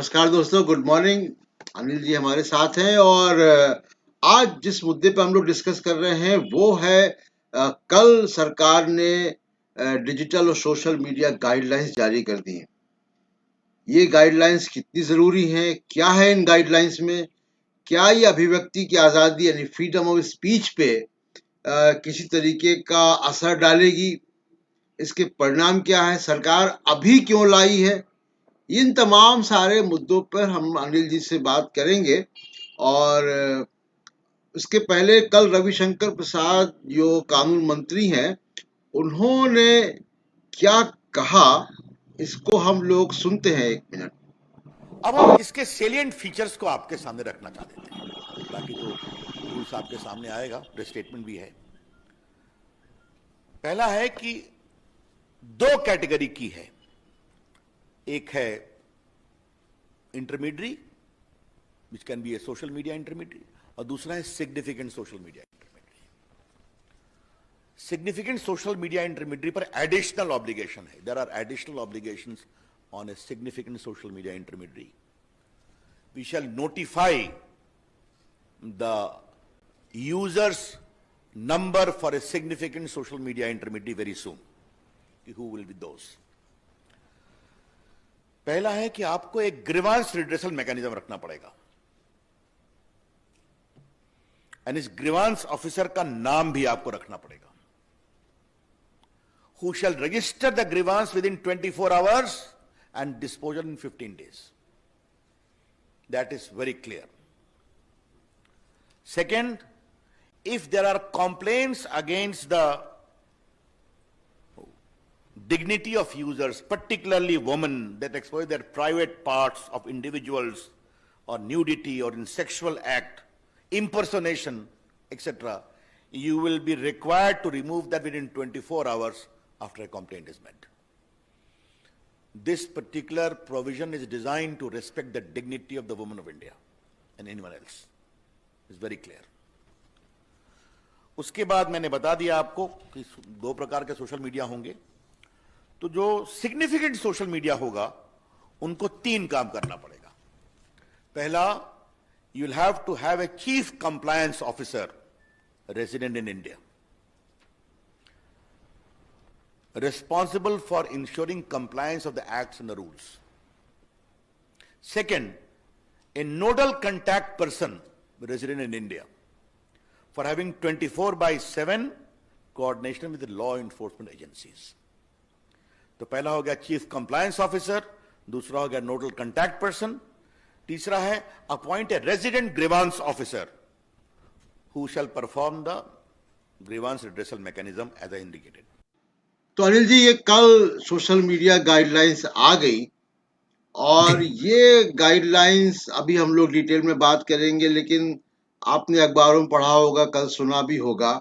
नमस्कार दोस्तों, good morning. Anil ji हमारे साथ हैं और आज जिस मुद्दे पे हम लोग डिस्कस कर रहे हैं वो है कल सरकार ने डिजिटल और सोशल मीडिया गाइडलाइंस जारी कर दी हैं। ये गाइडलाइंस कितनी ज़रूरी हैं? क्या है इन गाइडलाइंस में? क्या ये अभिव्यक्ति की आज़ादी यानी फ्रीडम ऑफ स्पीच पे किसी तरीके का असर डालेगी? इसके परिणाम क्या हैं? सरकार अभी क्यों लाई है? इन तमाम सारे मुद्दों पर हम अनिल जी से बात करेंगे और उसके पहले कल रविशंकर प्रसाद जो कानून मंत्री हैं, उन्होंने क्या कहा, इसको हम लोग सुनते हैं। 1 मिनट। अब हम इसके सेलिएंट फीचर्स को आपके सामने रखना चाह देते हैं, बाकी तो रूल्स आपके सामने आएगा, प्रेस स्टेटमेंट भी है। पहला है कि 2 कैटेगरी की है, एक है intermediary which can be a social media intermediary, और दूसरा है significant social media intermediary. Significant social media intermediary पर एडिशनल ऑब्लिगेशन है। There are additional obligations on a significant social media intermediary. We shall notify the users number for a significant social media intermediary very soon. Who will be those? पहला है कि आपको एक grievance redressal mechanism रखना पड़ेगा, और इस grievance officer का नाम भी आपको रखना पड़ेगा, who shall register the grievance within 24 hours and disposal in 15 days. That is very clear. Second, if there are complaints against the dignity of users, particularly women, that expose their private parts of individuals, or nudity, or in sexual act, impersonation, etc., you will be required to remove that within 24 hours after a complaint is made. This particular provision is designed to respect the dignity of the women of India and anyone else. It's very clear. उसके बाद मैंने बता दिया आपको कि 2 प्रकार के social media होंगे। तो जो सिग्निफिकेंट सोशल मीडिया होगा उनको 3 काम करना पड़ेगा। पहला, you will have to have a chief compliance officer resident in India, responsible for ensuring compliance of the acts and the rules. Second, a nodal contact person resident in India for having 24/7 coordination with the law enforcement agencies. तो पहला हो गया chief compliance officer, दूसरा हो गया nodal contact person, तीसरा है appoint a resident grievance officer who shall perform the grievance redressal mechanism as I indicated. तो अनिल जी, ये कल सोशल मीडिया गाइडलाइंस आ गई और ये गाइडलाइंस अभी हम लोग डिटेल में बात करेंगे, लेकिन आपने अखबारों में पढ़ा होगा, कल सुना भी होगा,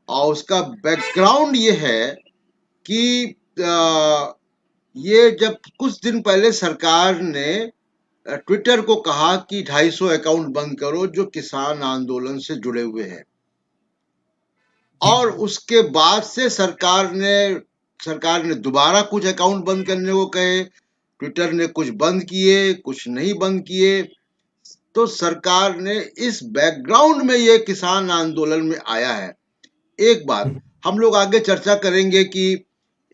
और उसका बैकग्राउंड ये है कि ये जब कुछ दिन पहले सरकार ने ट्विटर को कहा कि 250 अकाउंट बंद करो जो किसान आंदोलन से जुड़े हुए हैं, और उसके बाद से सरकार ने दोबारा कुछ अकाउंट बंद करने को कहे। ट्विटर ने कुछ बंद किए, कुछ नहीं बंद किए। तो सरकार ने इस बैकग्राउंड में ये किसान आंदोलन में आया है। एक बात हम लोग आगे चर्चा करेंगे कि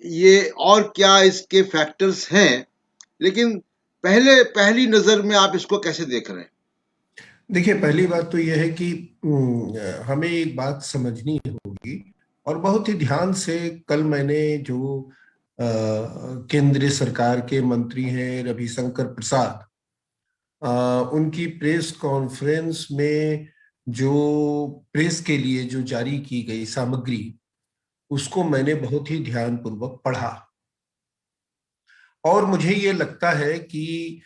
ये और क्या इसके फैक्टर्स हैं, लेकिन पहली नजर में आप इसको कैसे देख रहे हैं? देखिए, पहली बात तो यह है कि हमें एक बात समझनी होगी, और बहुत ही ध्यान से कल मैंने जो केंद्रीय सरकार के मंत्री हैं रविशंकर प्रसाद, उनकी प्रेस कॉन्फ्रेंस में जो प्रेस के लिए जो जारी की गई सामग्री, उसको मैंने बहुत ही ध्यानपूर्वक पढ़ा, और मुझे ये लगता है कि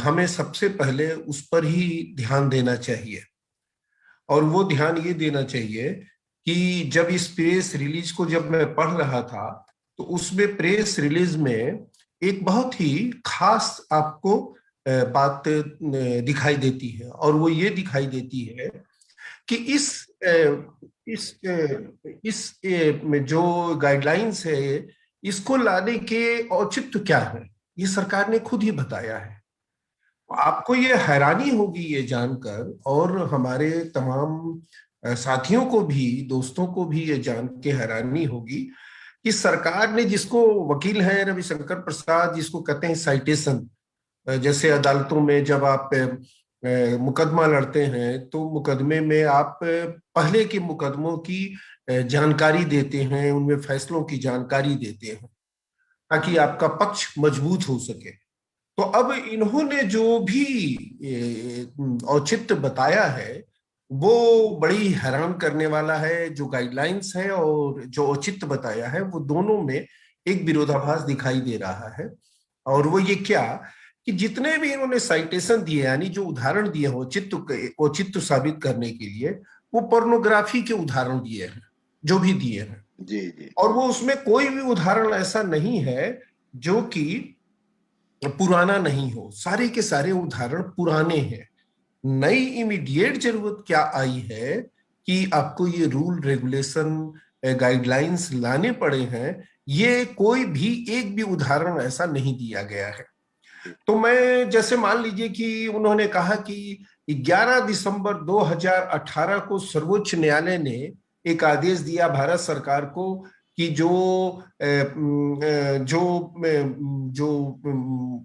हमें सबसे पहले उस पर ही ध्यान देना चाहिए। और वो ध्यान ये देना चाहिए कि जब इस प्रेस रिलीज को जब मैं पढ़ रहा था, तो उसमें प्रेस रिलीज में एक बहुत ही खास आपको बात दिखाई देती है, और वो ये दिखाई देती है कि इस में जो गाइडलाइंस है, इसको लाने के औचित्य क्या है, ये सरकार ने खुद ही बताया है। आपको ये हैरानी होगी ये जानकर, और हमारे तमाम साथियों को भी, दोस्तों को भी ये जान के हैरानी होगी कि सरकार ने, जिसको वकील हैं रविशंकर प्रसाद, जिसको कहते हैं साइटेशन, जैसे अदालतों में जब आप मुकदमा लड़ते हैं तो मुकदमे में आप पहले के मुकदमों की जानकारी देते हैं, उनमें फैसलों की जानकारी देते हैं ताकि आपका पक्ष मजबूत हो सके। तो अब इन्होंने जो भी औचित्य बताया है वो बड़ी हैरान करने वाला है। जो गाइडलाइंस है और जो औचित्य बताया है वो दोनों में एक विरोधाभास दिखाई दे रहा है। और वो ये क्या कि जितने भी इन्होंने साइटेशन दिए, यानी जो उदाहरण दिए हैं औचित्य साबित करने के लिए, वो पोर्नोग्राफी के उदाहरण दिए हैं, जो भी दिए हैं। जी जी। और वो उसमें कोई भी उदाहरण ऐसा नहीं है जो कि पुराना नहीं हो, सारे के सारे उदाहरण पुराने हैं। नई इमीडिएट जरूरत क्या आई है कि आपको ये रूल रेगुलेशन गाइडलाइंस लाने पड़े हैं, ये कोई भी एक भी उदाहरण ऐसा नहीं दिया गया है। तो मैं, जैसे मान लीजिए कि उन्होंने कहा कि 11 दिसंबर 2018 को सर्वोच्च न्यायालय ने एक आदेश दिया भारत सरकार को कि जो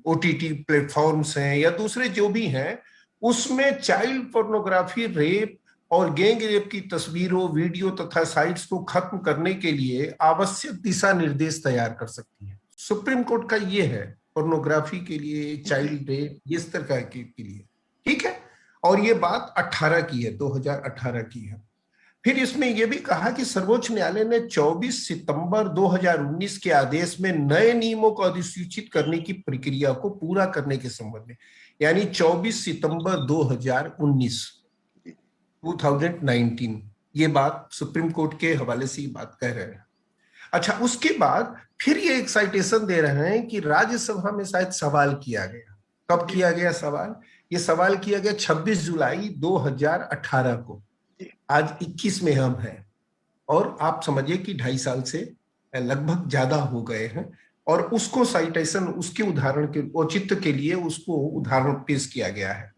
ओटीटी प्लेटफॉर्म्स हैं या दूसरे जो भी हैं, उसमें चाइल्ड पोर्नोग्राफी, रेप और गैंग रेप की तस्वीरों, वीडियो तथा साइट्स को खत्म करने के लिए आवश्यक दिशा निर्देश तैयार कर सकती है। सुप्रीम कोर्ट का ये है पोर्नोग्राफी के लिए, चाइल्ड रेप, इस तरह के लिए, ठीक है। और ये बात 18 की है, 2018 की है। फिर इसमें यह भी कहा कि सर्वोच्च न्यायालय ने 24 सितंबर 2019 के आदेश में नए नियमों को अधिसूचित करने की प्रक्रिया को पूरा करने के संबंध में, यानी 24 सितंबर 2019 ये बात सुप्रीम कोर्ट के हवाले से बात कह रहे हैं। अच्छा, उसके बाद फिर ये एक साइटेशन दे रहे हैं कि राज्यसभा में शायद सवाल किया गया। कब किया गया सवाल? ये सवाल किया गया 26 जुलाई 2018 को। आज 21 में हम हैं और आप समझिए कि 2.5 साल से लगभग ज्यादा हो गए हैं, और उसको साइटेशन, उसके उदाहरण के औचित्य के लिए उसको उदाहरण पेश किया गया है।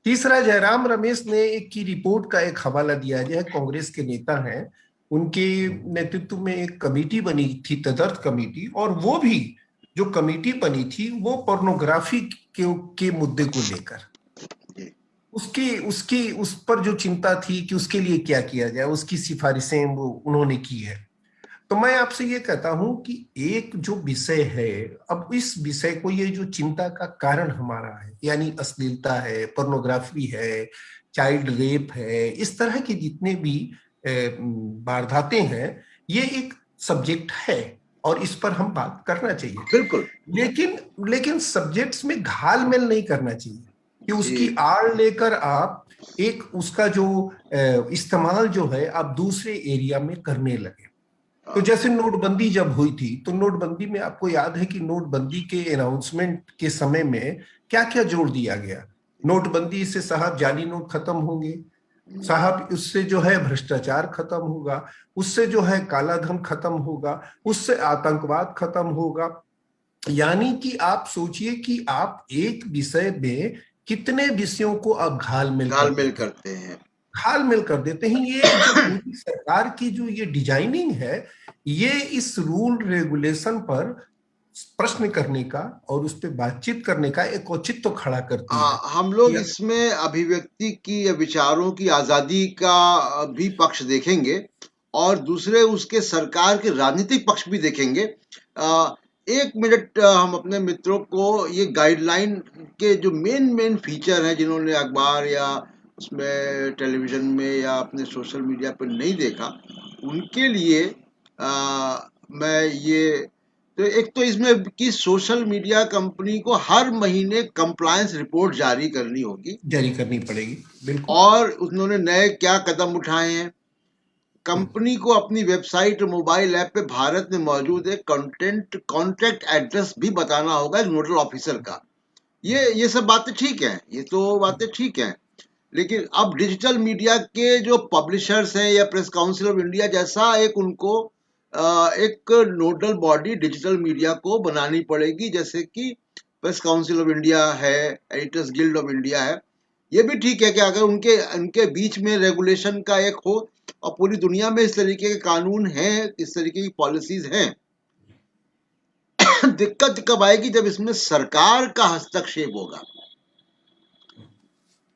तीसरा, जयराम रमेश ने एक की रिपोर्ट का एक हवाला दिया है, कांग्रेस के नेता हैं, उनके नेतृत्व में एक कमेटी बनी थी, तदर्थ कमेटी, और वो भी जो कमेटी बनी थी वो पोर्नोग्राफी के मुद्दे को लेकर उस पर जो चिंता थी कि उसके लिए क्या किया जाए, उसकी सिफारिशें वो उन्होंने की है। तो मैं आपसे ये कहता हूं कि एक जो विषय है, अब इस विषय को, ये जो चिंता का कारण हमारा है, यानी अश्लीलता है, पोर्नोग्राफी है, चाइल्ड रेप है, इस तरह के जितने भी वारदातें हैं, ये एक सब्जेक्ट है और इस पर हम बात करना चाहिए, बिल्कुल। लेकिन सब्जेक्ट्स में घालमेल नहीं करना चाहिए कि उसकी आड़ लेकर आप एक उसका जो इस्तेमाल जो है आप दूसरे एरिया में करने लगे। तो जैसे नोटबंदी जब हुई थी, तो नोटबंदी में आपको याद है कि नोटबंदी के अनाउंसमेंट के समय में क्या क्या जोड़ दिया गया। नोटबंदी से साहब जाली नोट खत्म होंगे, साहब उससे जो है भ्रष्टाचार खत्म होगा, उससे जो है काला धन खत्म होगा, उससे आतंकवाद खत्म होगा। यानी कि आप सोचिए कि आप एक विषय में कितने विषयों को आप घालमेल करते हैं, घालमेल कर देते हैं। ये जो पूरी सरकार की जो ये डिजाइनिंग है, ये इस रूल रेगुलेशन पर प्रश्न करने का और उस पर बातचीत करने का एक औचित्य खड़ा करती है। हम लोग इसमें अभिव्यक्ति की या विचारों की आजादी का भी पक्ष देखेंगे और दूसरे उसके सरकार के राजनीतिक पक्ष भी देखेंगे। एक मिनट हम अपने मित्रों को ये गाइडलाइन के जो मेन फीचर हैं, जिन्होंने अखबार या उसमें टेलीविजन में या अपने सोशल मीडिया पर नहीं देखा, उनके लिए मैं ये, तो एक तो इसमें कि सोशल मीडिया कंपनी को हर महीने कंप्लायंस रिपोर्ट जारी करनी पड़ेगी, बिल्कुल। और उन्होंने नए क्या कदम उठाए हैं। कंपनी को अपनी वेबसाइट और मोबाइल ऐप पे भारत में मौजूद एक कॉन्टैक्ट एड्रेस भी बताना होगा नोडल ऑफिसर का। ये सब बातें ठीक हैं, ये तो बातें ठीक हैं, लेकिन अब डिजिटल मीडिया के जो पब्लिशर्स हैं या प्रेस काउंसिल ऑफ इंडिया जैसा एक उनको एक नोडल बॉडी डिजिटल मीडिया को बनानी पड़ेगी, जैसे कि प्रेस काउंसिल ऑफ इंडिया है, एडिटर्स गिल्ड ऑफ इंडिया है, ये भी ठीक है कि अगर उनके बीच में रेगुलेशन का एक हो, और पूरी दुनिया में इस तरीके के कानून हैं, इस तरीके की पॉलिसीज हैं। दिक्कत कब आएगी? जब इसमें सरकार का हस्तक्षेप होगा।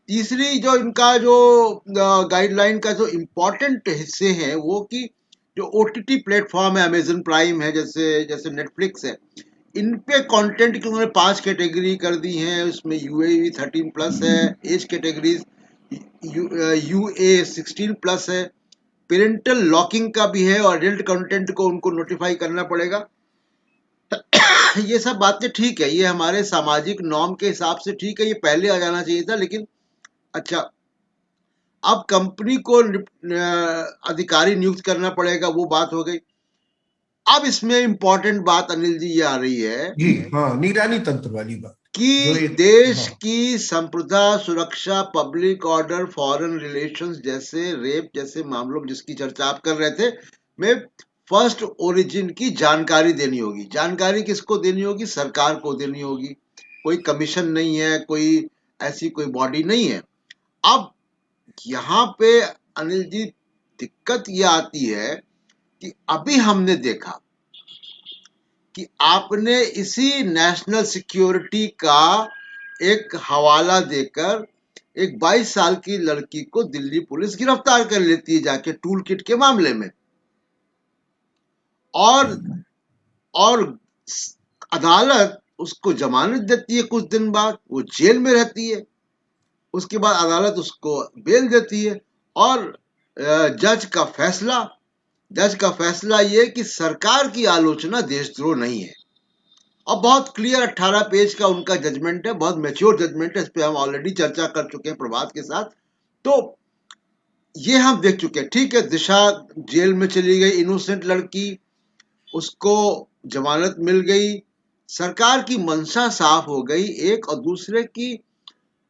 तीसरी जो इनका जो गाइडलाइन का जो इम्पोर्टेंट हिस्से हैं वो कि जो ओटीटी प्लेटफॉर्म है, अमेजन प्राइम है, जैसे नेटफ्लिक्स है, इन पे कंटेंट की उन्होंने 5 कैटेगरी कर दी हैं। उसमें यूए 13+ है, एज कैटेगरीज यूए 16+ है, पेरेंटल लॉकिंग का भी है, और एडल्ट कंटेंट को उनको नोटिफाई करना पड़ेगा। ये सब बातें ठीक है, ये हमारे सामाजिक नॉर्म के हिसाब से ठीक है, ये पहले आ जाना चाहिए था। लेकिन अच्छा, अब कंपनी को अधिकारी नियुक्त करना पड़ेगा, वो बात हो गई। अब इसमें इंपॉर्टेंट बात अनिल जी ये आ रही है जी, हाँ, निगरानी तंत्र वाली बात कि देश की संप्रभुता, सुरक्षा, पब्लिक ऑर्डर, फॉरेन रिलेशंस जैसे रेप जैसे मामलों जिसकी चर्चा आप कर रहे थे, में फर्स्ट ओरिजिन की जानकारी देनी होगी। जानकारी किसको देनी होगी? सरकार को देनी होगी। कोई कमीशन नहीं है, कोई ऐसी कोई बॉडी नहीं है। अब यहाँ पे अनिल जी दिक्कत ये आती है कि अभी हमने देखा कि आपने इसी नेशनल सिक्योरिटी का एक हवाला देकर एक 22 साल की लड़की को दिल्ली पुलिस गिरफ्तार कर लेती है जाके टूल किट के मामले में, और अदालत उसको जमानत देती है। कुछ दिन बाद वो जेल में रहती है, उसके बाद अदालत उसको बेल देती है, और जज का फैसला ये कि सरकार की आलोचना देशद्रोह नहीं है। और बहुत क्लियर 18 पेज का उनका जजमेंट है, बहुत मैच्योर जजमेंट है। इस पे हम ऑलरेडी चर्चा कर चुके हैं प्रभात के साथ, तो ये हम देख चुके हैं। ठीक है, दिशा जेल में चली गई, इनोसेंट लड़की, उसको जमानत मिल गई, सरकार की मंशा साफ हो गई एक, और दूसरे की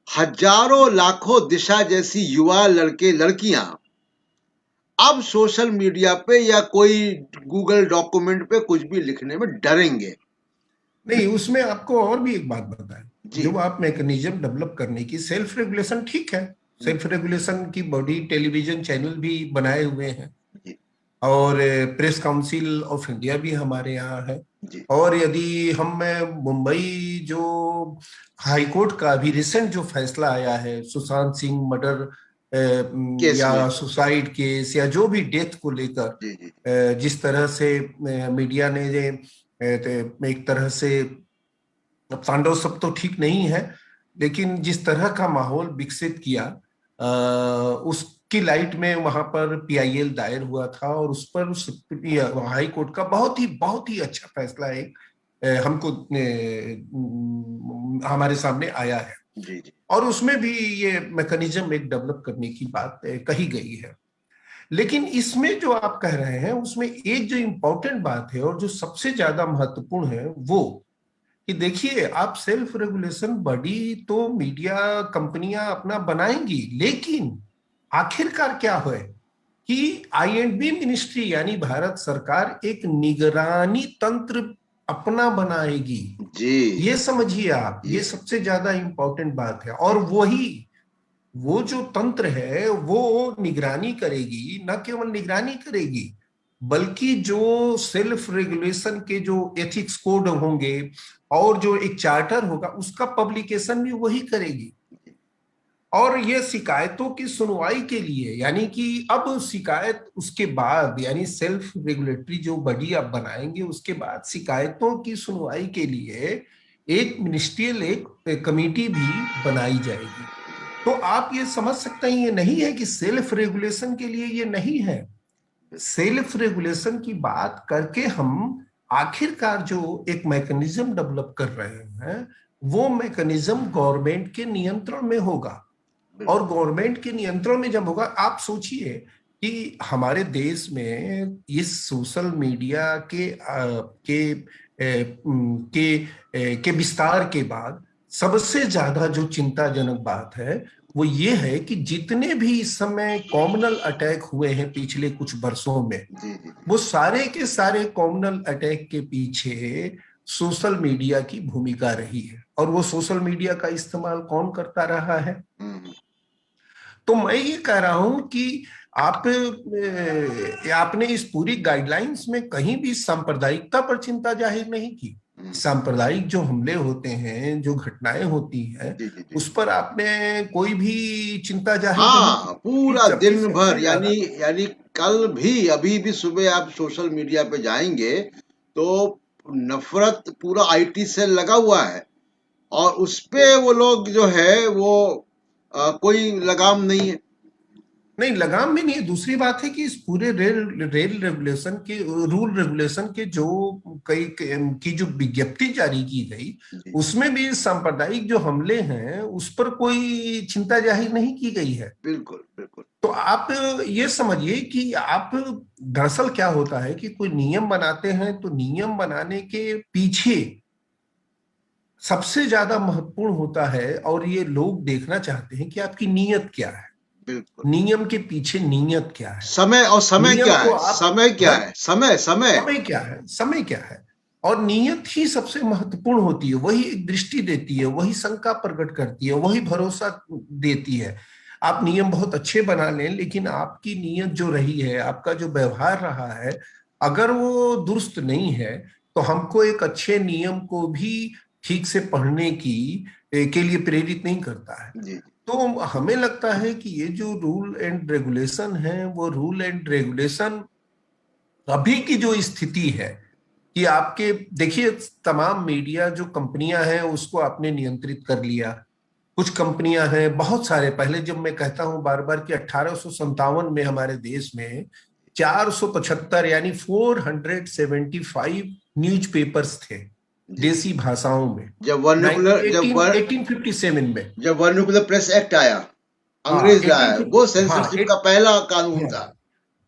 हजारों लाखों दिशा जैसी युवा लड़के लड़कियां अब सोशल मीडिया पे या कोई गूगल डॉक्यूमेंट पे कुछ भी लिखने में डरेंगे नहीं। उसमें आपको और भी एक बात बताएं, जो आप मैकेनिज्म डेवलप करने की, सेल्फ रेगुलेशन ठीक है, सेल्फ रेगुलेशन की बॉडी टेलीविजन चैनल भी बनाए हुए हैं, और प्रेस काउंसिल ऑफ इंडिया भी हमारे यहाँ है। और यदि हम मुंबई जो हाईकोर्ट का अभी रिसेंट जो फैसला आया है, सुशांत सिंह मर्डर या सुसाइड केस या जो भी डेथ को लेकर जिस तरह से मीडिया ने एक तरह से, तांडव सब तो ठीक नहीं है, लेकिन जिस तरह का माहौल विकसित किया, उसकी लाइट में वहां पर पीआईएल दायर हुआ था, और उस पर हाई कोर्ट का बहुत ही अच्छा फैसला एक हमको हमारे सामने आया है। जी। और उसमें भी ये मैकेनिज्म एक डेवलप करने की बात कही गई है। लेकिन इसमें जो आप कह रहे हैं, उसमें एक जो इम्पोर्टेंट बात है और जो सबसे ज्यादा महत्वपूर्ण है, वो कि देखिए, आप सेल्फ रेगुलेशन बॉडी तो मीडिया कंपनियां अपना बनाएंगी, लेकिन आखिरकार क्या है कि आईएंडबी मिनिस्ट्री यानी भारत सरकार एक निगरानी तंत्र अपना बनाएगी जी। ये समझिए आप, ये सबसे ज्यादा इंपॉर्टेंट बात है। और वो जो तंत्र है वो निगरानी करेगी, न केवल निगरानी करेगी बल्कि जो सेल्फ रेगुलेशन के जो एथिक्स कोड होंगे और जो एक चार्टर होगा उसका पब्लिकेशन भी वही करेगी। और ये शिकायतों की सुनवाई के लिए, यानी कि अब शिकायत उसके बाद, यानी सेल्फ रेगुलेटरी जो बॉडी आप बनाएंगे उसके बाद शिकायतों की सुनवाई के लिए एक मिनिस्ट्रियल एक कमेटी भी बनाई जाएगी। तो आप ये समझ सकते हैं, ये नहीं है कि सेल्फ रेगुलेशन के लिए ये नहीं है। सेल्फ रेगुलेशन की बात करके हम आखिरकार जो एक मैकेनिज्म डेवलप कर रहे हैं, वो मैकेनिज्म गवर्नमेंट के नियंत्रण में होगा। और गवर्नमेंट के नियंत्रण में जब होगा, आप सोचिए कि हमारे देश में इस सोशल मीडिया के विस्तार के बाद सबसे ज्यादा जो चिंताजनक बात है वो ये है कि जितने भी इस समय कॉम्युनल अटैक हुए हैं पिछले कुछ वर्षों में, वो सारे के सारे कॉम्युनल अटैक के पीछे सोशल मीडिया की भूमिका रही है, और वो सोशल मीडिया का इस्तेमाल कौन करता रहा है। हम्म, तो मैं ये कह रहा हूं कि आपने इस पूरी गाइडलाइंस में कहीं भी सांप्रदायिकता पर चिंता जाहिर नहीं की। हम्म, सांप्रदायिक जो हमले होते हैं, जो घटनाएं होती हैं, जी जी जी। उस पर आपने कोई भी चिंता जाहिर नहीं हाँ, की। पूरा जबकि दिन भर, सबसे ज्यादा, यानी कल भी, अभी भी सुबह आप सोशल मीडिया पे जाएंगे तो नफरत पूरा आईटी सेल लगा हुआ है, और उस पे वो लोग जो है वो कोई लगाम नहीं है। नहीं लगाम भी नहीं है। दूसरी बात है कि इस पूरे रेल रेल रेगुलेशन के, रूल रेगुलेशन के जो कई की जो विज्ञप्ति जारी की गई, जी, उसमें भी सांप्रदायिक जो हमले हैं उस पर कोई चिंता जाहिर नहीं की गई है। बिल्कुल बिल्कुल। तो आप ये समझिए कि आप, दरअसल क्या होता है कि कोई नियम बनाते हैं तो नियम बनाने के पीछे सबसे ज्यादा महत्वपूर्ण होता है, और ये लोग देखना चाहते हैं कि आपकी नीयत क्या है। बिल्कुल। नियम के पीछे नीयत क्या है। समय, और समय नियम क्या को है, आप, समय क्या हाँ, है, समय समय। समय क्या है, समय क्या है। और नियत ही सबसे महत्वपूर्ण होती है, वही एक दृष्टि देती है, वही शंका प्रकट करती है, वही भरोसा देती है। आप नियम बहुत अच्छे बना लें, लेकिन आपकी नियत जो रही है, आपका जो व्यवहार रहा है, अगर वो दुरुस्त नहीं है, तो हमको एक अच्छे नियम को भी ठीक से पढ़ने की के लिए प्रेरित नहीं करता है। जी, तो हमें लगता है कि ये जो रूल एंड रेगुलेशन है, वो रूल एंड रेगुलेशन अभी की जो स्थिति है कि आपके, देखिए, तमाम मीडिया जो कंपनियां हैं उसको आपने नियंत्रित कर लिया। कुछ कंपनियां हैं, बहुत सारे, पहले जब मैं कहता हूं बार बार कि 1857 में हमारे देश में 475 यानी 475 न्यूज़पेपर्स थे जी। देसी भाषाओं में। जब वर्नाकुलर, 1857 में। जब वर्नाकुलर प्रेस एक्ट आया, हाँ अंग्रेज लाया, वो 1850, हाँ सेंसरशिप का पहला कानून हाँ, था।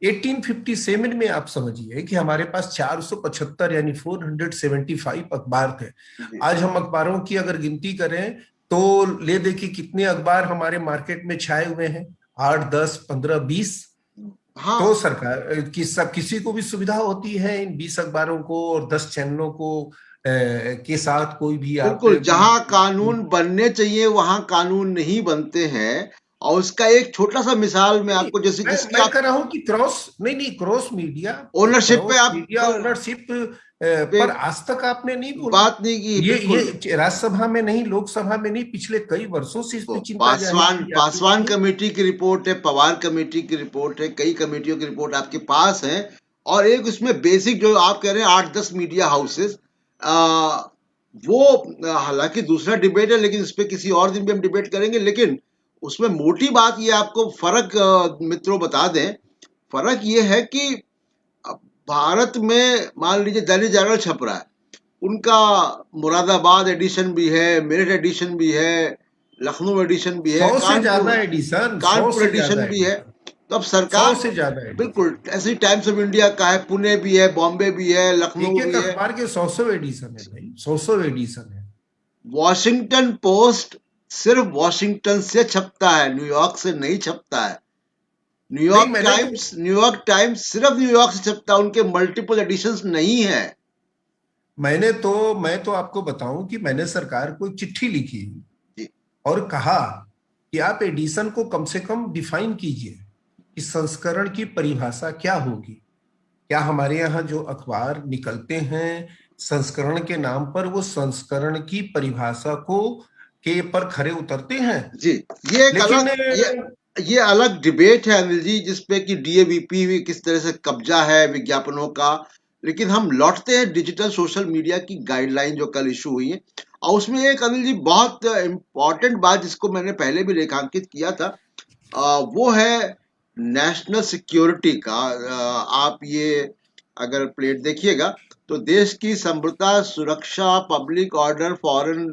1857 में आप समझिए कि हमारे पास 475 यानी 475 अखबार थे। जी, आज हम अखबारों की अगर गिनती करें तो ले देखिए कितने अखबार हमारे मार्केट में छाए हुए हैं, 8, 10, 15, 20। तो हाँ, सरकार की सब, किसी को भी सुविधा होती है इन 20 अखबारों को और 10 चैनलों को के साथ कोई भी आप, बिल्कुल। जहाँ कानून बनने चाहिए वहाँ कानून नहीं बनते हैं। और उसका एक छोटा सा मिसाल मैं नहीं, आपको, जैसे जिसकी मैं आप कह रहा हूं कि क्रॉस, नहीं नहीं, ओनरशिप पे क्रॉस आप मीडिया ओनरशिप पे पर आज तक आपने नहीं बोला। बात नहीं की, बिल्कुल। ये राज्यसभा में नहीं, लोकसभा में नहीं, पिछले कई वर्षों से इस तो पे चिंता जाहिर की जाती पासवान रही है। कमेटी की रिपोर्ट है, पवार कमेटी की रिपोर्ट है, कई कमेटियों की रिपोर्ट आपके पास है। और एक उसमें बेसिक जो आप कह रहे हैं 8-10 मीडिया हाउसेस, वो हालांकि दूसरा डिबेट है, लेकिन इस पे किसी और दिन भी हम डिबेट करेंगे। लेकिन उसमें मोटी बात ये आपको फर्क मित्रों बता दें। फर्क ये है कि भारत में मान लीजिए दैनिक जागरण छप रहा है, उनका मुरादाबाद एडिशन भी है, मेरठ एडिशन भी है, लखनऊ एडिशन भी है, 100 से ज्यादा एडिशन, 100 कानपुर से एडिशन ज्यादा भी है। एडिशन, तो अब 100 सरकार, से ज्यादा एडिशन। बिल्कुल ऐसे टाइम्स ऑफ इंडिया का है, पुणे भी है, बॉम्बे भी है, एक लखनऊ एक भी है। अखबार के 100 एडिशन है भाई, 100 एडिशन है। वॉशिंगटन पोस्ट सिर्फ वॉशिंगटन से छपता है, न्यूयॉर्क से नहीं छपता है। नहीं, मैंने तो न्यूयॉर्क टाइम्स सिर्फ न्यूयॉर्क से छपता है, उनके मल्टीपल एडिशंस नहीं है। मैं तो आपको बताऊं कि मैंने सरकार को एक चिट्ठी लिखी जी, और कहा कि आप एडिशन को कम से कम डिफाइन कीजिए कि संस्करण की परिभाषा क्या होगी। क्या हमारे यहाँ जो अखबार निकलते हैं संस्करण के नाम पर, वो संस्करण की परिभाषा को के पर खरे उतरते हैं। जी। ये एक लेकिन अलग, ये अलग डिबेट है अनिल जी, जिसपे कि डीएवीपी भी किस तरह से कब्जा है विज्ञापनों का। लेकिन हम लौटते हैं डिजिटल सोशल मीडिया की गाइडलाइन जो कल इशू हुई है, और उसमें एक अनिल जी बहुत इंपॉर्टेंट बात जिसको मैंने पहले भी रेखांकित किया था, वो है नेशनल सिक्योरिटी का। आप ये अगर प्लेट देखिएगा तो देश की समृद्धता, सुरक्षा, पब्लिक ऑर्डर, फॉरेन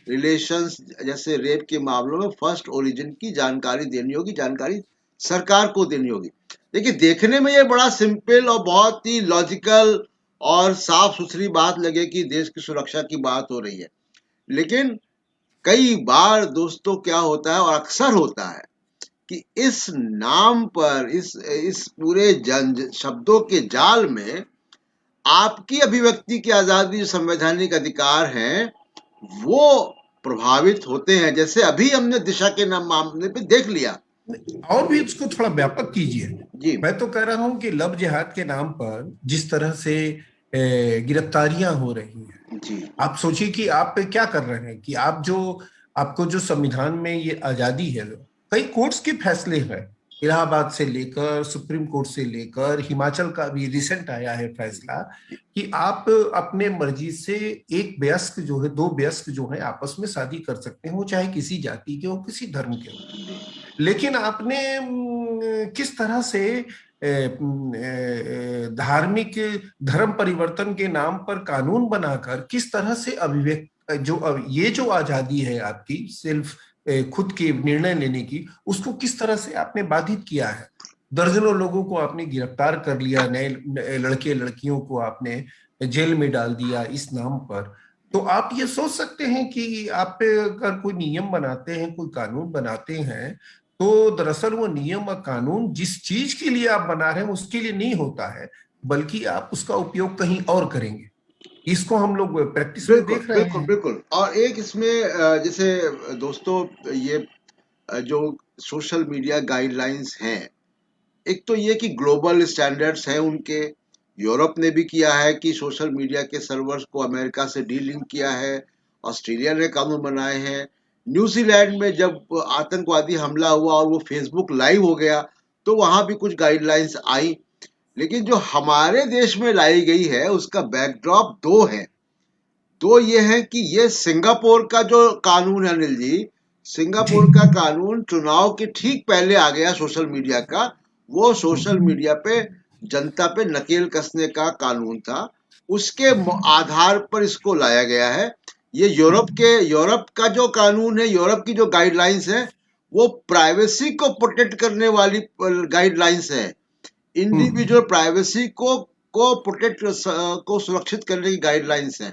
रिलेशंस जैसे रेप के मामलों में फर्स्ट ओरिजिन की जानकारी देनी होगी, जानकारी सरकार को देनी होगी। देखिए, देखने में ये बड़ा सिंपल और बहुत ही लॉजिकल और साफ सुथरी बात लगे कि देश की सुरक्षा की बात हो रही है। लेकिन कई बार दोस्तों क्या होता है, और अक्सर होता है, कि इस नाम पर, इस पूरे जन शब्दों के जाल में आपकी अभिव्यक्ति की आजादी, जो संवैधानिक अधिकार हैं, वो प्रभावित होते हैं, जैसे अभी हमने दिशा के नाम मामले पे देख लिया। और भी उसको थोड़ा व्यापक कीजिए। जी मैं तो कह रहा हूं कि लव जिहाद के नाम पर जिस तरह से गिरफ्तारियां हो रही हैं, जी आप सोचिए कि आप क्या कर रहे हैं कि आपको जो संविधान में ये आजादी है, कई कोर्ट्स के फैसले हैं, इलाहाबाद से लेकर सुप्रीम कोर्ट से लेकर हिमाचल का भी रिसेंट आया है फैसला कि आप अपने मर्जी से एक वयस्क जो है, दो वयस्क जो है आपस में शादी कर सकते हैं, वो चाहे किसी जाति के हो, किसी धर्म के हो। लेकिन आपने किस तरह से धार्मिक धर्म परिवर्तन के नाम पर कानून बनाकर किस तरह से ये जो आजादी है आपकी, सिर्फ खुद के निर्णय लेने की, उसको किस तरह से आपने बाधित किया है। दर्जनों लोगों को आपने गिरफ्तार कर लिया, नए लड़के लड़कियों को आपने जेल में डाल दिया इस नाम पर। तो आप ये सोच सकते हैं कि आप अगर कोई नियम बनाते हैं, कोई कानून बनाते हैं, तो दरअसल वो नियम और कानून जिस चीज के लिए आप बना रहे हैं उसके लिए नहीं होता है, बल्कि आप उसका उपयोग कहीं और करेंगे। इसको हम लोग प्रैक्टिस में बिल्कुल देख रहे बिल्कुल हैं। बिल्कुल। और एक इसमें जैसे दोस्तों, ये जो सोशल मीडिया गाइडलाइंस हैं, एक तो ये कि ग्लोबल स्टैंडर्ड्स हैं उनके। यूरोप ने भी किया है कि सोशल मीडिया के सर्वर्स को अमेरिका से डीलिंक किया है। ऑस्ट्रेलिया ने कानून बनाए हैं। न्यूजीलैंड में जब आतंकवादी हमला हुआ और वो फेसबुक लाइव हो गया, तो वहां भी कुछ गाइडलाइंस आई। लेकिन जो हमारे देश में लाई गई है, उसका बैकड्रॉप दो है। तो ये है कि ये सिंगापुर का जो कानून है अनिल जी, जी। सिंगापुर का कानून चुनाव के ठीक पहले आ गया सोशल मीडिया का। वो सोशल मीडिया पे जनता पे नकेल कसने का कानून था। उसके आधार पर इसको लाया गया है। ये यूरोप का जो कानून है, यूरोप की जो गाइडलाइंस है, वो प्राइवेसी को प्रोटेक्ट करने वाली गाइडलाइंस है। इंडिविजुअल प्राइवेसी को प्रोटेक्ट को सुरक्षित करने की गाइडलाइंस है।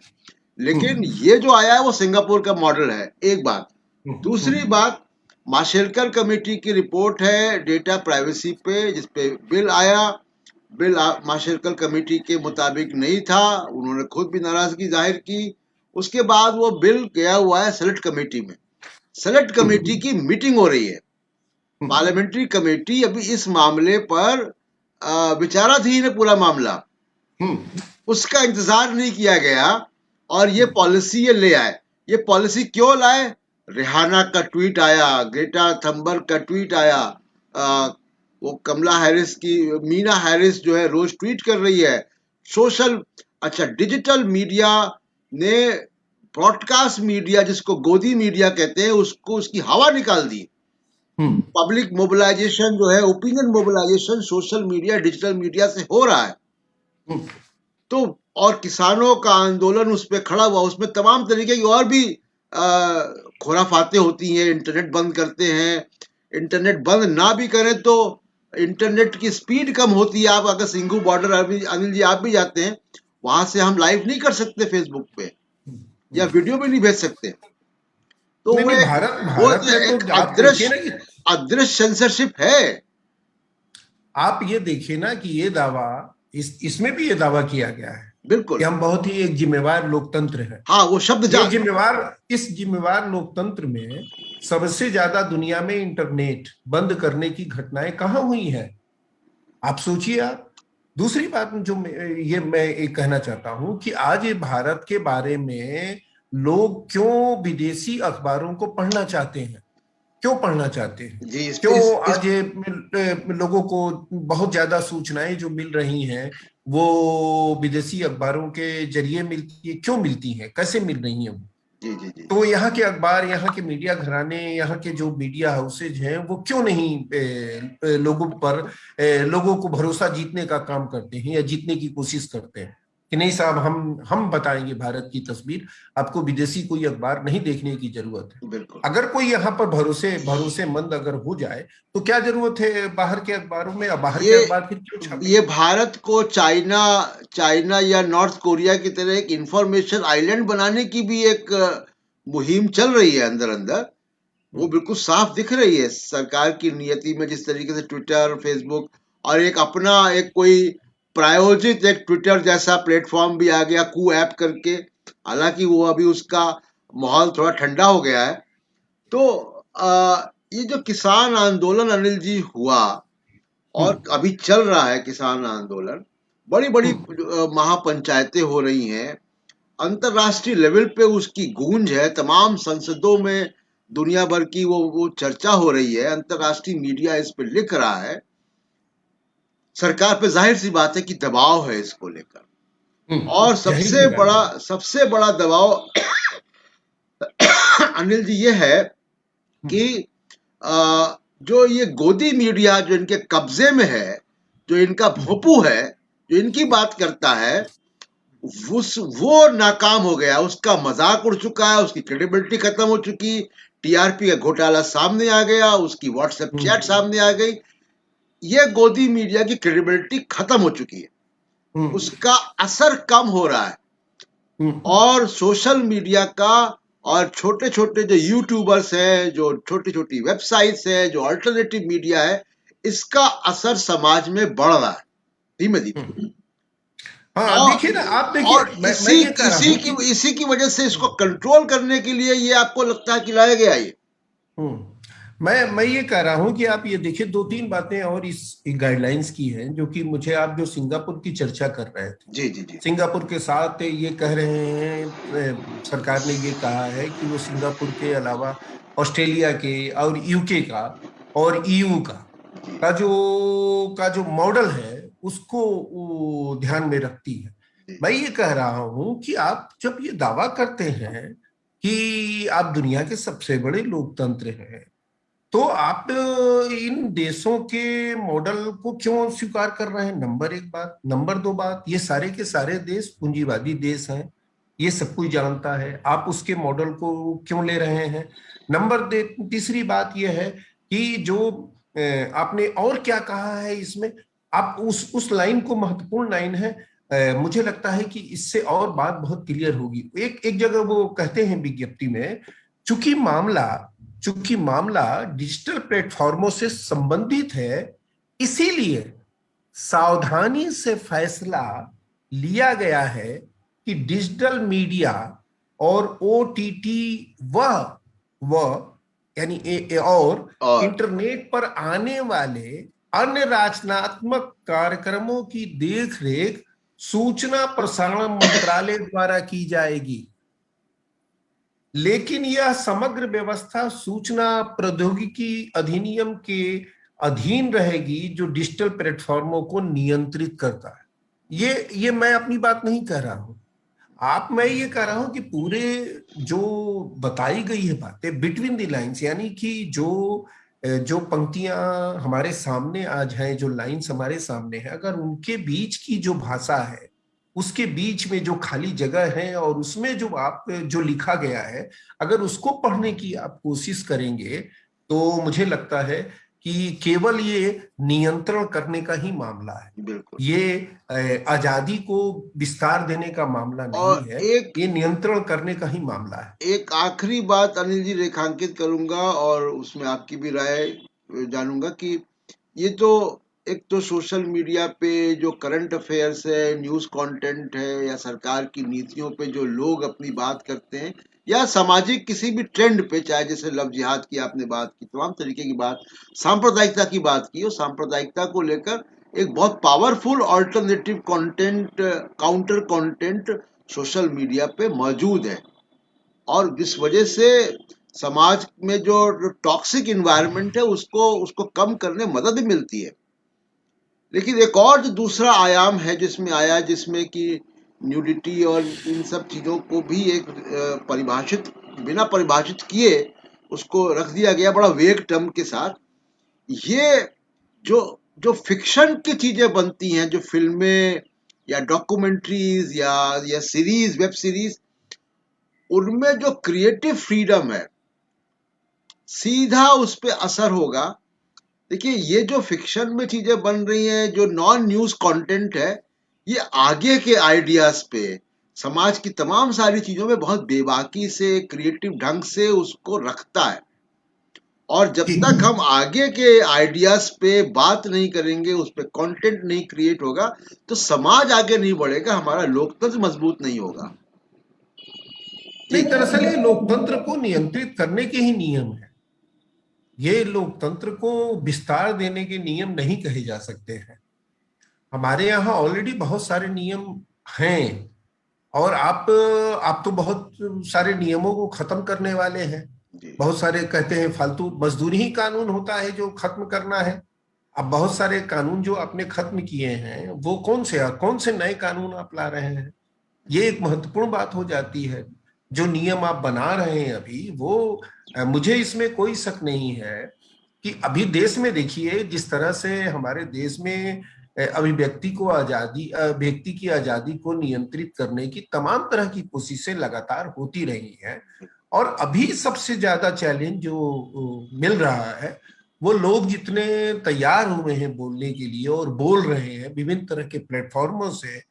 लेकिन ये जो आया है वो सिंगापुर का मॉडल है, एक बात। दूसरी बात, माशेलकर कमेटी की रिपोर्ट है डेटा प्राइवेसी पे, जिसपे बिल आया। माशेलकर कमेटी के मुताबिक नहीं था, उन्होंने खुद भी नाराजगी जाहिर की। उसके बाद वो बिल गया हुआ है सेलेक्ट कमेटी में। सेलेक्ट कमेटी की मीटिंग हो रही है। पार्लियामेंट्री कमेटी अभी इस मामले पर विचाराधीन है पूरा मामला। उसका इंतजार नहीं किया गया और ये पॉलिसी ये ले आए। ये पॉलिसी क्यों लाए? रिहाना का ट्वीट आया, ग्रेटा थंबर्ग का ट्वीट आया, वो कमला हैरिस की, मीना हैरिस जो है रोज ट्वीट कर रही है। डिजिटल मीडिया ने ब्रॉडकास्ट मीडिया, जिसको गोदी मीडिया कहते हैं, उसको उसकी हवा निकाल दी। पब्लिक मोबिलाइजेशन जो है, opinion mobilisation social media, digital media से हो रहा है। तो और किसानों का आंदोलन उस पर खड़ा हुआ, उसमें तमाम तरीके की और भी खुराफातें होती हैं। इंटरनेट बंद करते हैं, इंटरनेट बंद ना भी करें तो इंटरनेट की स्पीड कम होती है। आप अगर सिंगू बॉर्डर, अनिल जी आप भी जाते हैं, वहां से हम लाइव नहीं कर सकते फेसबुक पे, या वीडियो भी नहीं भेज सकते। तो नहीं वो नहीं, एक भारत में एक तो आप देखिए ना कि अदृश्य सेंसरशिप है। आप ये देखिए ना कि ये दावा, इसमें भी ये दावा किया गया है बिल्कुल। कि हम बहुत ही एक जिम्मेवार लोकतंत्र है। हाँ, वो शब्द इस जिम्मेवार लोकतंत्र में सबसे ज्यादा दुनिया में इंटरनेट बंद करने की घटनाएं कहाँ हुई हैं? आप सोचिए। आप दूसरी बात जो मैं एक कहना चाहता हूं कि आज ये भारत के बारे में लोग क्यों विदेशी अखबारों को पढ़ना चाहते हैं, क्यों पढ़ना चाहते हैं, जी। क्यों आज ये लोगों को बहुत ज्यादा सूचनाएं जो मिल रही हैं वो विदेशी अखबारों के जरिए मिलती है, क्यों मिलती हैं, कैसे मिल रही हैं वो? जी जी जी। तो यहाँ के अखबार, यहाँ के मीडिया घराने, यहाँ के जो मीडिया हाउसेज हैं, वो क्यों नहीं लोगों को भरोसा जीतने का काम करते हैं या जीतने की कोशिश करते हैं कि नहीं साहब, हम बताएंगे भारत की तस्वीर, आपको विदेशी कोई अखबार नहीं देखने की जरूरत है। बिल्कुल। अगर कोई यहाँ पर भरोसेमंद अगर हो जाए तो क्या जरूरत है बाहर के अखबारों में? या बाहर के अखबार फिर क्यों छापे? ये भारत को चाइना या नॉर्थ कोरिया की तरह एक इंफॉर्मेशन आइलैंड बनाने की भी एक मुहिम चल रही है अंदर अंदर। वो बिल्कुल साफ दिख रही है सरकार की नियति में, जिस तरीके से ट्विटर, फेसबुक और एक अपना एक कोई प्रायोजित एक ट्विटर जैसा प्लेटफॉर्म भी आ गया, कू ऐप करके। हालांकि वो अभी उसका माहौल थोड़ा ठंडा हो गया है। तो ये जो किसान आंदोलन अनिल जी हुआ और अभी चल रहा है किसान आंदोलन, बड़ी बड़ी महापंचायतें हो रही हैं, अंतरराष्ट्रीय लेवल पे उसकी गूंज है, तमाम संसदों में दुनिया भर की वो चर्चा हो रही है, अंतरराष्ट्रीय मीडिया इस पे लिख रहा है। सरकार पे जाहिर सी बात है कि दबाव है इसको लेकर, और जाहिर सी बात है। सबसे बड़ा दबाव अनिल जी ये है कि जो ये गोदी मीडिया जो इनके कब्जे में है, जो इनका भोंपू है, जो इनकी बात करता है, वो नाकाम हो गया, उसका मजाक उड़ चुका है, उसकी क्रेडिबिलिटी खत्म हो चुकी, टीआरपी का घोटाला सामने आ गया, उसकी व्हाट्सएप चैट सामने आ गई, ये गोदी मीडिया की क्रेडिबिलिटी खत्म हो चुकी है, उसका असर कम हो रहा है। और सोशल मीडिया का और छोटे छोटे जो यूट्यूबर्स हैं, जो छोटी छोटी वेबसाइट्स हैं, जो अल्टरनेटिव मीडिया है, इसका असर समाज में बढ़ रहा है धीमे धीमे। हाँ देखिए ना, आप देखिए, और मैं ये कह रहा हूँ कि इसी की वजह से इसको कंट्रोल करने के लिए ये आपको लगता है कि लाया गया ये। मैं ये कह रहा हूं कि आप ये देखिए, दो तीन बातें और इस गाइडलाइंस की हैं, जो कि मुझे, आप जो सिंगापुर की चर्चा कर रहे थे, जी जी जी। सिंगापुर के साथ ये कह रहे हैं, सरकार ने ये कहा है कि वो सिंगापुर के अलावा ऑस्ट्रेलिया के और यूके का और ईयू का जो मॉडल है उसको वो ध्यान में रखती है। मैं ये कह रहा हूं कि आप जब ये दावा करते हैं कि आप दुनिया के सबसे बड़े लोकतंत्र हैं, तो आप इन देशों के मॉडल को क्यों स्वीकार कर रहे हैं? नंबर एक बात। नंबर दो बात, ये सारे के सारे देश पूंजीवादी देश हैं, ये सब कोई जानता है, आप उसके मॉडल को क्यों ले रहे हैं? तीसरी बात यह है कि जो आपने और क्या कहा है इसमें, आप उस लाइन को, महत्वपूर्ण लाइन है, मुझे लगता है कि इससे और बात बहुत क्लियर होगी। एक जगह वो कहते हैं विज्ञप्ति में, चूंकि मामला डिजिटल प्लेटफॉर्मों से संबंधित है, इसीलिए सावधानी से फैसला लिया गया है कि डिजिटल मीडिया और ओटीटी और इंटरनेट पर आने वाले अन्य रचनात्मक कार्यक्रमों की देखरेख सूचना प्रसारण मंत्रालय द्वारा की जाएगी, लेकिन यह समग्र व्यवस्था सूचना प्रौद्योगिकी अधिनियम के अधीन रहेगी, जो डिजिटल प्लेटफॉर्मों को नियंत्रित करता है। ये मैं अपनी बात नहीं कह रहा हूं, मैं ये कह रहा हूं कि पूरे जो बताई गई है बातें बिटवीन द लाइंस, यानी कि जो पंक्तियां हमारे सामने आज हैं, जो लाइंस हमारे सामने हैं, अगर उनके बीच की जो भाषा है, उसके बीच में जो खाली जगह है और उसमें जो लिखा गया है, अगर उसको पढ़ने की आप कोशिश करेंगे, तो मुझे लगता है कि केवल ये नियंत्रण करने का ही मामला है, बिल्कुल, ये आजादी को विस्तार देने का मामला नहीं है, ये नियंत्रण करने का ही मामला है। एक आखिरी बात अनिल जी रेखांकित करूंगा और उसमें आपकी भी राय जानूंगा कि ये तो एक तो सोशल मीडिया पे जो करंट अफेयर्स है, न्यूज कंटेंट है, या सरकार की नीतियों पे जो लोग अपनी बात करते हैं, या सामाजिक किसी भी ट्रेंड पे, चाहे जैसे लव जिहाद की आपने बात की, तमाम तरीके की बात, सांप्रदायिकता की बात की, और सांप्रदायिकता को लेकर एक बहुत powerful alternative content, counter content social media पे मौजूद है, और जिस वजह से समाज में जो टॉक्सिक इन्वायरमेंट है उसको कम करने में मदद मिलती है। लेकिन एक और जो दूसरा आयाम है जिसमें आया, जिसमें कि न्यूडिटी और इन सब चीजों को भी एक बिना परिभाषित किए उसको रख दिया गया बड़ा वेग टर्म के साथ। ये जो जो फिक्शन की चीजें बनती हैं, जो फिल्में या डॉक्यूमेंट्रीज या सीरीज, वेब सीरीज, उनमें जो क्रिएटिव फ्रीडम है, सीधा उस पर असर होगा। देखिए, ये जो फिक्शन में चीजें बन रही हैं, जो नॉन न्यूज कंटेंट है, ये आगे के आइडियाज पे, समाज की तमाम सारी चीजों में बहुत बेबाकी से, क्रिएटिव ढंग से उसको रखता है, और जब ठीक। तक हम आगे के आइडियाज पे बात नहीं करेंगे, उस पे कंटेंट नहीं क्रिएट होगा, तो समाज आगे नहीं बढ़ेगा, हमारा लोकतंत्र मजबूत नहीं होगा। नहीं, ठीक। दरअसल ये लोकतंत्र को नियंत्रित करने के ही नियम है। ये लोकतंत्र को विस्तार देने के नियम नहीं कहे जा सकते हैं। हमारे यहाँ ऑलरेडी बहुत सारे नियम हैं, और आप तो बहुत सारे नियमों को खत्म करने वाले हैं। जी। बहुत सारे कहते हैं फालतू मजदूरी ही कानून होता है जो खत्म करना है। अब बहुत सारे कानून जो आपने खत्म किए हैं, वो कौन से नए कानून आप ला रहे हैं? ये एक महत्वपूर्ण बात हो जाती है। जो नियम आप बना रहे हैं अभी, वो मुझे इसमें कोई शक नहीं है कि अभी देश में देखिए जिस तरह से हमारे देश में अभिव्यक्ति को आजादी व्यक्ति की आजादी को नियंत्रित करने की तमाम तरह की कोशिशें लगातार होती रही हैं। और अभी सबसे ज्यादा चैलेंज जो मिल रहा है, वो लोग जितने तैयार हुए हैं बोलने के लिए और बोल रहे हैं विभिन्न तरह के प्लेटफॉर्मों से,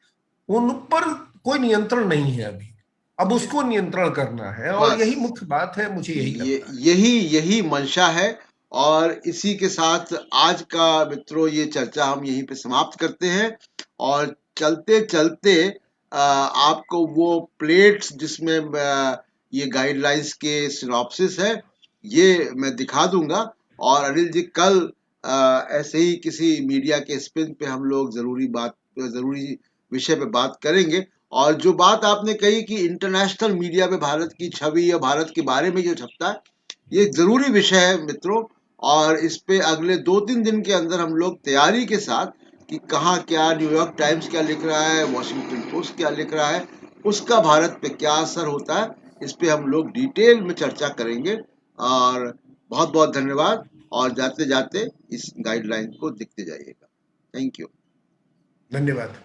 उन पर कोई नियंत्रण नहीं है अभी। अब उसको नियंत्रण करना है, और बस यही मुख्य बात है, मुझे यही लगता है। यही यही मंशा है। और इसी के साथ आज का मित्रों ये चर्चा हम यहीं पे समाप्त करते हैं। और चलते चलते आपको वो प्लेट्स जिसमें ये गाइडलाइंस के सिनॉप्सिस है, ये मैं दिखा दूंगा। और अनिल जी, कल ऐसे ही किसी मीडिया के स्पिन पे हम लोग जरूरी विषय पे बात करेंगे। और जो बात आपने कही कि इंटरनेशनल मीडिया में भारत की छवि या भारत के बारे में जो छपता है, ये एक जरूरी विषय है मित्रों। और इस पे अगले 2-3 दिन के अंदर हम लोग तैयारी के साथ कि कहाँ क्या, न्यूयॉर्क टाइम्स क्या लिख रहा है, वॉशिंगटन पोस्ट क्या लिख रहा है, उसका भारत पे क्या असर होता है, इस पे हम लोग डिटेल में चर्चा करेंगे। और बहुत बहुत धन्यवाद। और जाते जाते इस गाइडलाइन को देखते जाइएगा। Thank you. धन्यवाद।